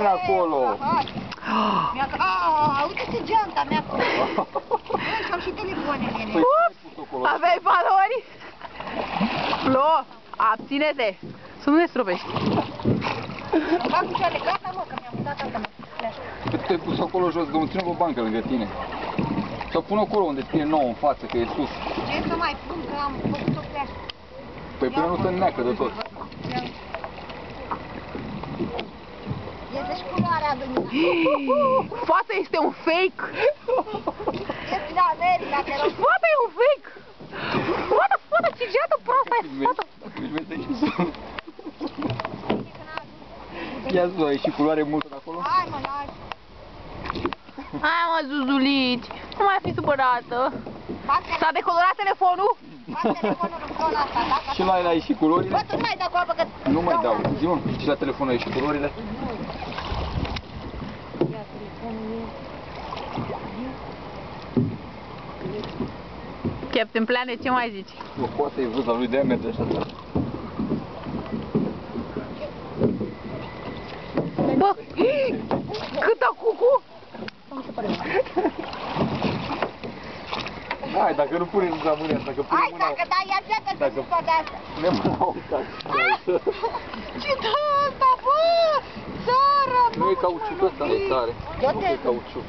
pune acolo. Uite-te geanta mea acolo. Și-au și telefoanele. Aveai valori? Flo, abține-te. Să nu ne stropești. Îmi fac picioarele, gata mă, că mi-am mutat asta. Că tu te-ai pus acolo jos, că nu ține o bancă lângă tine. Sau pun acolo unde scrie 9 în față, că e sus. Ce să mai pun, că am făcut-o pe așa. Păi până nu se înneacă de tot. E deci culoarea lumina. Fata este un fake. Ești la America, te rog. Fata e un fake. Fata, ce geată proastă ai fata. Ia zi, ai și culoare multă de acolo? Hai mă, lași. Hai mă, Zuzulici, nu mai fi supărată. S-a decolorat telefonul? Fac telefonul în zona asta, da? Și la el ai și culorile? Bă, tu nu mai dau cu apă, că... Nu mai dau. Zi-mă, și la telefon ai și culorile? Ia telefonul meu. Captain Planet, ce mai zici? O poate e vârsta lui de merge așa. Bă, câtă cucu! Hai, dacă nu punem la mâine asta, dacă punem Hai, mâna... dacă dai, ia geată să zici pe de-asta. Punem mâna o Ce dă asta, bă? Țară, Nu e cauciuc ăsta, nu e tare. Nu e cauciuc.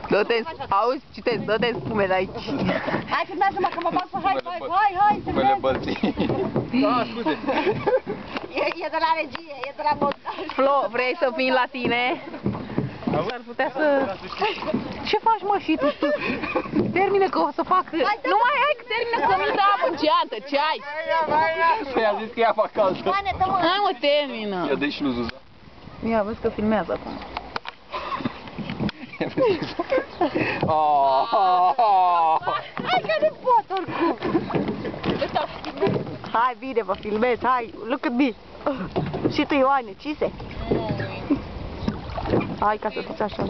Dă-te, auzi, citesc, dă-te spume de aici. Hai filmează-mă că mă bag pe hai, Spumele bălții. Da, scuze. E de la regie, e de la montaj. Flo, vrei să vin la tine? Ar putea să... Ce faci, mă, și tu? Termină că o să fac... Nu mai ai, că termină că nu dă apă în geantă, ce ai? Păi a zis că e apa caldă. Hai, mă, termină. Ia dă-i și lui Zuza. Ia, vezi că filmează acum. Hai că nu pot oricum. Hai, bine, vă filmez, hai, look at me. Și tu, Ioane, cise? Hai, ca să fiți așa.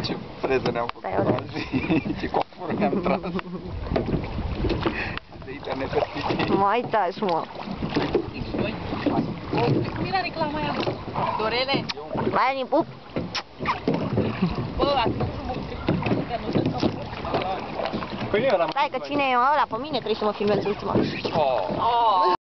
Ce freză ne-am făcut azi. Ce coafură ne-am tras. De internet pe TV. Mai taci, mă. Cum era reclama aia? Dorele? Mai ani pup. Bă, ați frumos că nu se scapă. Păi eu eram... Stai că cine e ăla pe mine trebuie să mă filmez ultima. Oh.